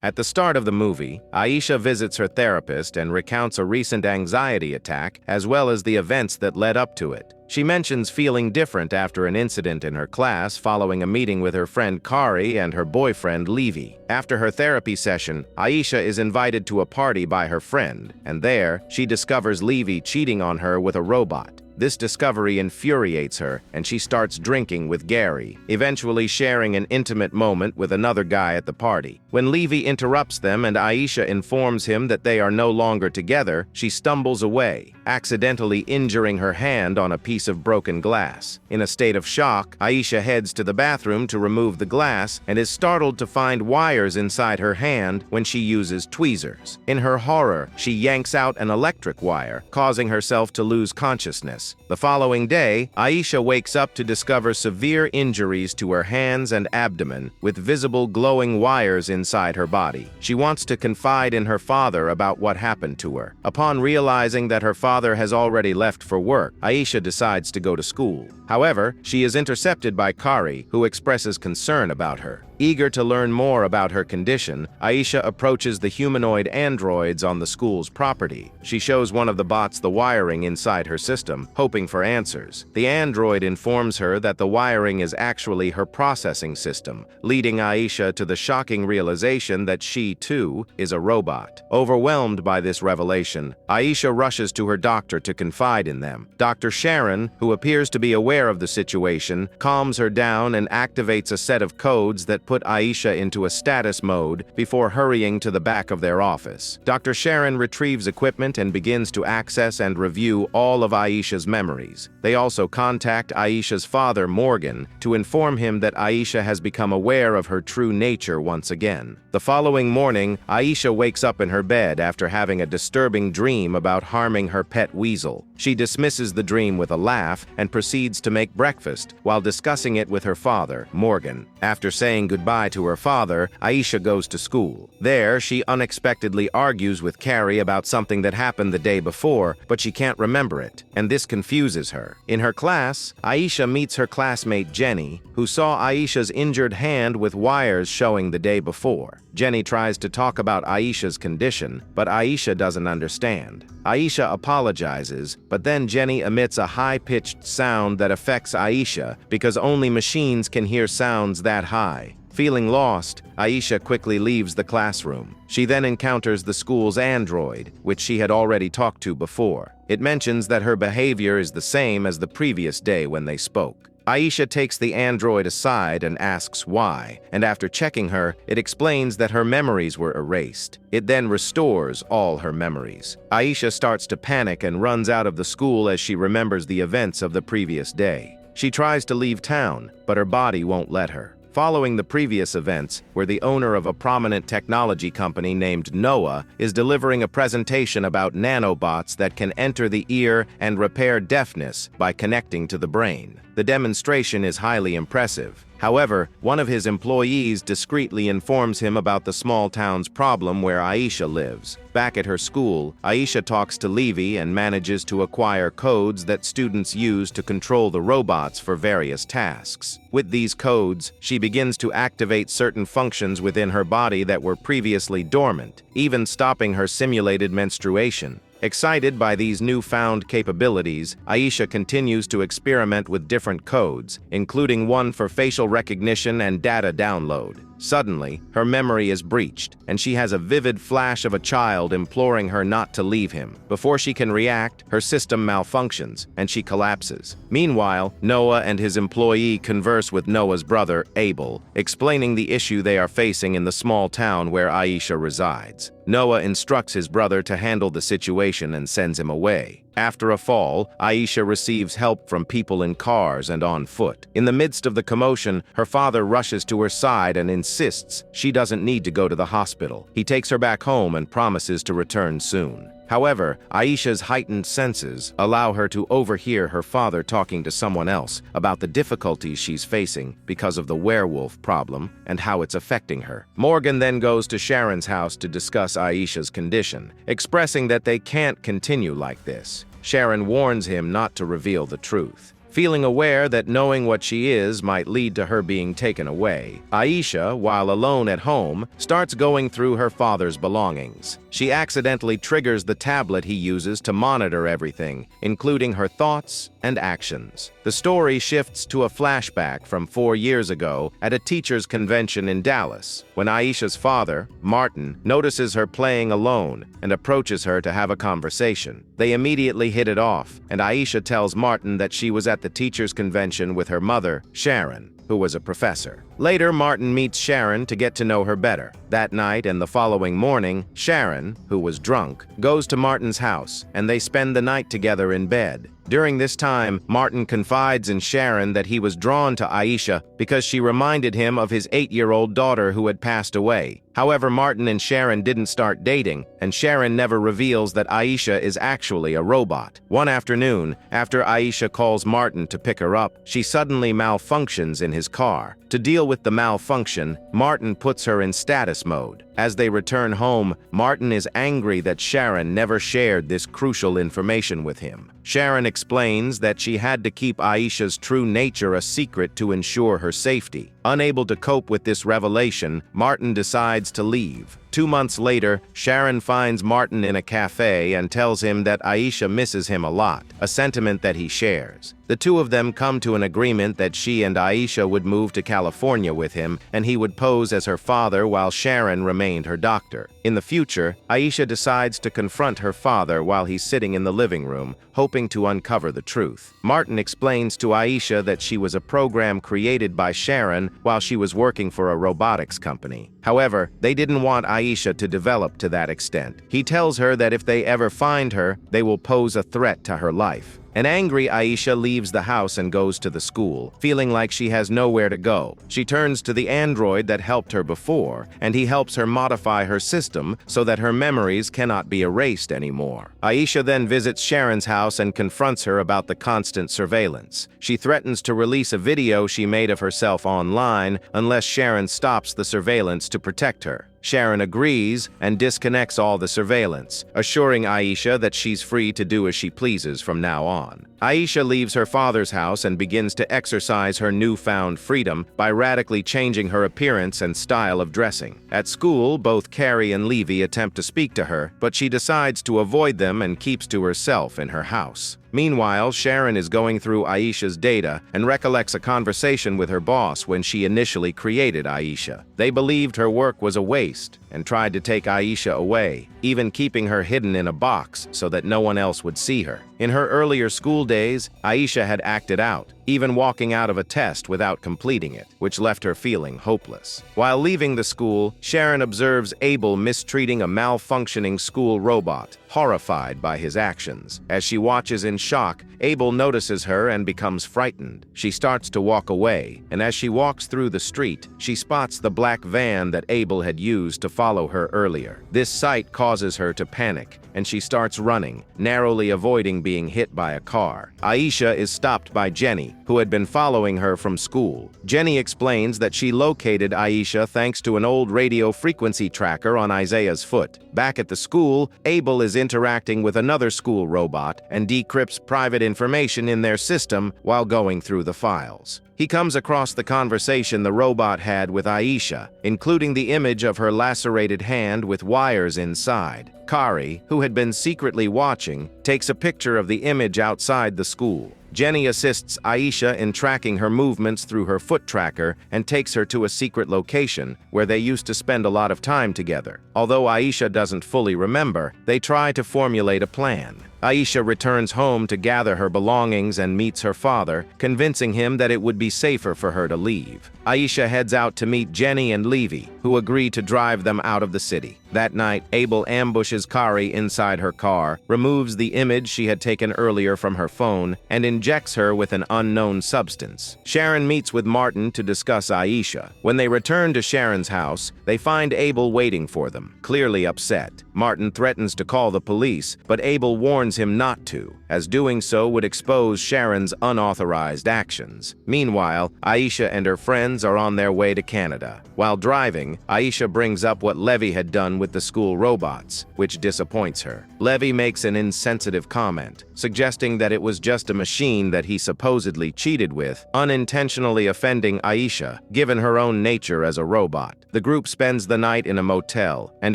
At the start of the movie, Aisha visits her therapist and recounts a recent anxiety attack as well as the events that led up to it. She mentions feeling different after an incident in her class following a meeting with her friend Kari and her boyfriend Levi. After her therapy session, Aisha is invited to a party by her friend, and there, she discovers Levi cheating on her with a robot. This discovery infuriates her, and she starts drinking with Gary, eventually sharing an intimate moment with another guy at the party. When Levi interrupts them and Aisha informs him that they are no longer together, she stumbles away, accidentally injuring her hand on a piece of broken glass. In a state of shock, Aisha heads to the bathroom to remove the glass and is startled to find wires inside her hand when she uses tweezers. In her horror, she yanks out an electric wire, causing herself to lose consciousness. The following day, Aisha wakes up to discover severe injuries to her hands and abdomen, with visible glowing wires inside her body. She wants to confide in her father about what happened to her. Upon realizing that her father has already left for work, Aisha decides to go to school. However, she is intercepted by Kari, who expresses concern about her. Eager to learn more about her condition, Aisha approaches the humanoid androids on the school's property. She shows one of the bots the wiring inside her system, hoping for answers. The android informs her that the wiring is actually her processing system, leading Aisha to the shocking realization that she, too, is a robot. Overwhelmed by this revelation, Aisha rushes to her doctor to confide in them. Dr. Sharon, who appears to be aware of the situation, calms her down and activates a set of codes that put Aisha into a status mode before hurrying to the back of their office. Dr. Sharon retrieves equipment and begins to access and review all of Aisha's memories. They also contact Aisha's father, Morgan, to inform him that Aisha has become aware of her true nature once again. The following morning, Aisha wakes up in her bed after having a disturbing dream about harming her pet weasel. She dismisses the dream with a laugh and proceeds to make breakfast while discussing it with her father, Morgan. After saying goodbye to her father, Aisha goes to school. There, she unexpectedly argues with Carrie about something that happened the day before, but she can't remember it, and this confuses her. In her class, Aisha meets her classmate Jenny, who saw Aisha's injured hand with wires showing the day before. Jenny tries to talk about Aisha's condition, but Aisha doesn't understand. Aisha apologizes, but then Jenny emits a high-pitched sound that affects Aisha because only machines can hear sounds that high. Feeling lost, Aisha quickly leaves the classroom. She then encounters the school's android, which she had already talked to before. It mentions that her behavior is the same as the previous day when they spoke. Aisha takes the android aside and asks why, and after checking her, it explains that her memories were erased. It then restores all her memories. Aisha starts to panic and runs out of the school as she remembers the events of the previous day. She tries to leave town, but her body won't let her. Following the previous events, where the owner of a prominent technology company named Noah is delivering a presentation about nanobots that can enter the ear and repair deafness by connecting to the brain. The demonstration is highly impressive. However, one of his employees discreetly informs him about the small town's problem where Aisha lives. Back at her school, Aisha talks to Levi and manages to acquire codes that students use to control the robots for various tasks. With these codes, she begins to activate certain functions within her body that were previously dormant, even stopping her simulated menstruation. Excited by these newfound capabilities, Aisha continues to experiment with different codes, including one for facial recognition and data download. Suddenly, her memory is breached, and she has a vivid flash of a child imploring her not to leave him. Before she can react, her system malfunctions, and she collapses. Meanwhile, Noah and his employee converse with Noah's brother, Abel, explaining the issue they are facing in the small town where Aisha resides. Noah instructs his brother to handle the situation and sends him away. After a fall, Aisha receives help from people in cars and on foot. In the midst of the commotion, her father rushes to her side and insists she doesn't need to go to the hospital. He takes her back home and promises to return soon. However, Aisha's heightened senses allow her to overhear her father talking to someone else about the difficulties she's facing because of the werewolf problem and how it's affecting her. Morgan then goes to Sharon's house to discuss Aisha's condition, expressing that they can't continue like this. Sharon warns him not to reveal the truth. feeling aware that knowing what she is might lead to her being taken away. Aisha, while alone at home, starts going through her father's belongings. She accidentally triggers the tablet he uses to monitor everything, including her thoughts and actions. The story shifts to a flashback from 4 years ago at a teachers' convention in Dallas, when Aisha's father, Martin, notices her playing alone and approaches her to have a conversation. They immediately hit it off, and Aisha tells Martin that she was at the teachers' convention with her mother, Sharon, who was a professor. Later, Martin meets Sharon to get to know her better. That night and the following morning, Sharon, who was drunk, goes to Martin's house, and they spend the night together in bed. During this time, Martin confides in Sharon that he was drawn to Aisha because she reminded him of his 8-year-old daughter who had passed away. However, Martin and Sharon didn't start dating, and Sharon never reveals that Aisha is actually a robot. One afternoon, after Aisha calls Martin to pick her up, she suddenly malfunctions in his car. To deal with the malfunction, Martin puts her in status mode. As they return home, Martin is angry that Sharon never shared this crucial information with him. Sharon explains that she had to keep Aisha's true nature a secret to ensure her safety. Unable to cope with this revelation, Martin decides to leave. 2 months later, Sharon finds Martin in a cafe and tells him that Aisha misses him a lot, a sentiment that he shares. The two of them come to an agreement that she and Aisha would move to California with him, and he would pose as her father while Sharon remained her doctor. In the future, Aisha decides to confront her father while he's sitting in the living room, hoping to uncover the truth. Martin explains to Aisha that she was a program created by Sharon while she was working for a robotics company. However, they didn't want Aisha to develop to that extent. He tells her that if they ever find her, they will pose a threat to her life. An angry Aisha leaves the house and goes to the school, feeling like she has nowhere to go. She turns to the android that helped her before, and he helps her modify her system so that her memories cannot be erased anymore. Aisha then visits Sharon's house and confronts her about the constant surveillance. She threatens to release a video she made of herself online unless Sharon stops the surveillance to protect her. Sharon agrees and disconnects all the surveillance, assuring Aisha that she's free to do as she pleases from now on. Aisha leaves her father's house and begins to exercise her newfound freedom by radically changing her appearance and style of dressing. At school, both Carrie and Levy attempt to speak to her, but she decides to avoid them and keeps to herself in her house. Meanwhile, Sharon is going through Aisha's data and recollects a conversation with her boss when she initially created Aisha. They believed her work was a waste and tried to take Aisha away, even keeping her hidden in a box so that no one else would see her. In her earlier school days, Aisha had acted out, even walking out of a test without completing it, which left her feeling hopeless. While leaving the school, Sharon observes Abel mistreating a malfunctioning school robot, horrified by his actions. As she watches in shock, Abel notices her and becomes frightened. She starts to walk away, and as she walks through the street, she spots the black van that Abel had used to follow her earlier. This sight causes her to panic, and she starts running, narrowly avoiding being hit by a car. Aisha is stopped by Jenny, who had been following her from school. Jenny explains that she located Aisha thanks to an old radio frequency tracker on Isaiah's foot. Back at the school, Abel is interacting with another school robot and decrypts private information in their system while going through the files. He comes across the conversation the robot had with Aisha, including the image of her lacerated hand with wires inside. Kari, who had been secretly watching, takes a picture of the image outside the school. Jenny assists Aisha in tracking her movements through her foot tracker and takes her to a secret location where they used to spend a lot of time together. Although Aisha doesn't fully remember, they try to formulate a plan. Aisha returns home to gather her belongings and meets her father, convincing him that it would be safer for her to leave. Aisha heads out to meet Jenny and Levy, who agree to drive them out of the city. That night, Abel ambushes Kari inside her car, removes the image she had taken earlier from her phone, and injects her with an unknown substance. Sharon meets with Martin to discuss Aisha. When they return to Sharon's house, they find Abel waiting for them, clearly upset. Martin threatens to call the police, but Abel warns him not to. as doing so would expose Sharon's unauthorized actions. Meanwhile, Aisha and her friends are on their way to Canada. While driving, Aisha brings up what Levy had done with the school robots, which disappoints her. Levy makes an insensitive comment, suggesting that it was just a machine that he supposedly cheated with, unintentionally offending Aisha, given her own nature as a robot. The group spends the night in a motel, and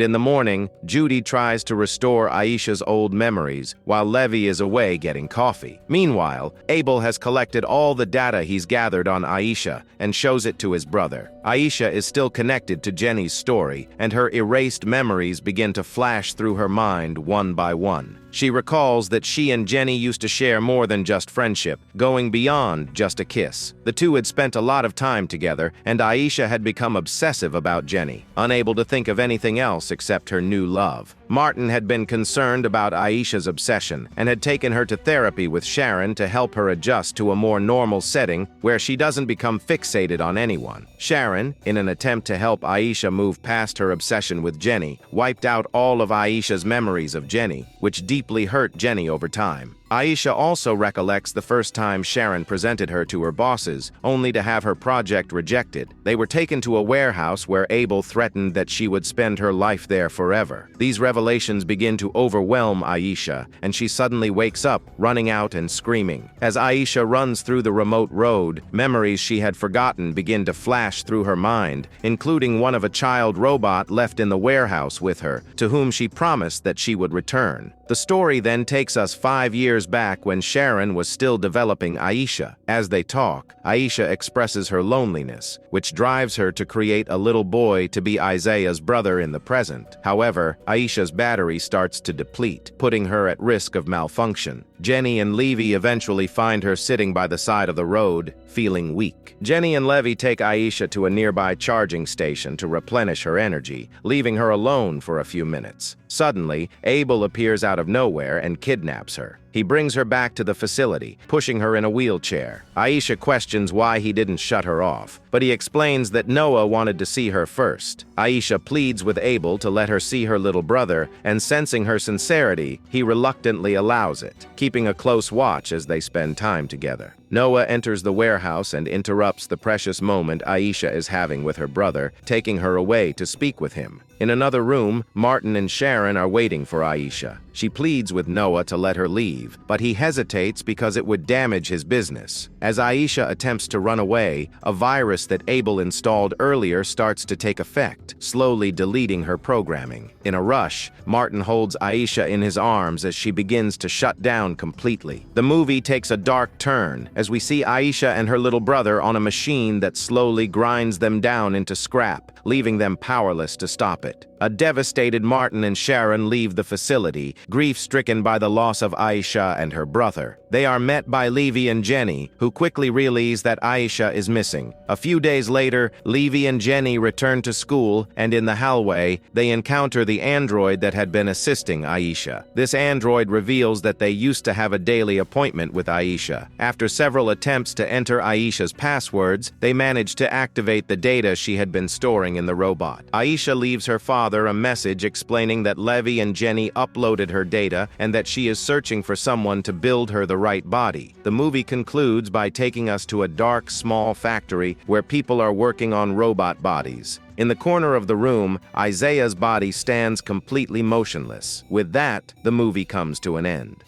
in the morning, Judy tries to restore Aisha's old memories while Levy is away getting coffee. Meanwhile, Abel has collected all the data he's gathered on Aisha and shows it to his brother. Aisha is still connected to Jenny's story, and her erased memories begin to flash through her mind one by one. She recalls that she and Jenny used to share more than just friendship, going beyond just a kiss. The two had spent a lot of time together, and Aisha had become obsessive about Jenny, unable to think of anything else except her new love. Martin had been concerned about Aisha's obsession and had taken her to therapy with Sharon to help her adjust to a more normal setting where she doesn't become fixated on anyone. Sharon, in an attempt to help Aisha move past her obsession with Jenny, wiped out all of Aisha's memories of Jenny, which deeply hurt Jenny over time. Aisha also recollects the first time Sharon presented her to her bosses, only to have her project rejected. They were taken to a warehouse where Abel threatened that she would spend her life there forever. These revelations begin to overwhelm Aisha, and she suddenly wakes up, running out and screaming. As Aisha runs through the remote road, memories she had forgotten begin to flash through her mind, including one of a child robot left in the warehouse with her, to whom she promised that she would return. The story then takes us 5 years back when Sharon was still developing Aisha. As they talk, Aisha expresses her loneliness, which drives her to create a little boy to be Isaiah's brother in the present. However, Aisha's battery starts to deplete, putting her at risk of malfunction. Jenny and Levy eventually find her sitting by the side of the road, feeling weak. Jenny and Levy take Aisha to a nearby charging station to replenish her energy, leaving her alone for a few minutes. Suddenly, Abel appears out of nowhere and kidnaps her. He brings her back to the facility, pushing her in a wheelchair. Aisha questions why he didn't shut her off, but he explains that Noah wanted to see her first. Aisha pleads with Abel to let her see her little brother, and sensing her sincerity, he reluctantly allows it, keeping a close watch as they spend time together. Noah enters the warehouse and interrupts the precious moment Aisha is having with her brother, taking her away to speak with him. In another room, Martin and Sharon are waiting for Aisha. She pleads with Noah to let her leave, but he hesitates because it would damage his business. As Aisha attempts to run away, a virus that Abel installed earlier starts to take effect, slowly deleting her programming. In a rush, Martin holds Aisha in his arms as she begins to shut down completely. The movie takes a dark turn as we see Aisha and her little brother on a machine that slowly grinds them down into scrap, leaving them powerless to stop it. A devastated Martin and Sharon leave the facility, grief-stricken by the loss of Aisha and her brother. They are met by Levy and Jenny, who quickly realize that Aisha is missing. A few days later, Levy and Jenny return to school, and in the hallway, they encounter the android that had been assisting Aisha. This android reveals that they used to have a daily appointment with Aisha. After several attempts to enter Aisha's passwords, they manage to activate the data she had been storing in the robot. Aisha leaves her father a message explaining that Levy and Jenny uploaded her data and that she is searching for someone to build her the right body. The movie concludes by taking us to a dark, small factory where people are working on robot bodies. In the corner of the room, Isaiah's body stands completely motionless. With that, the movie comes to an end.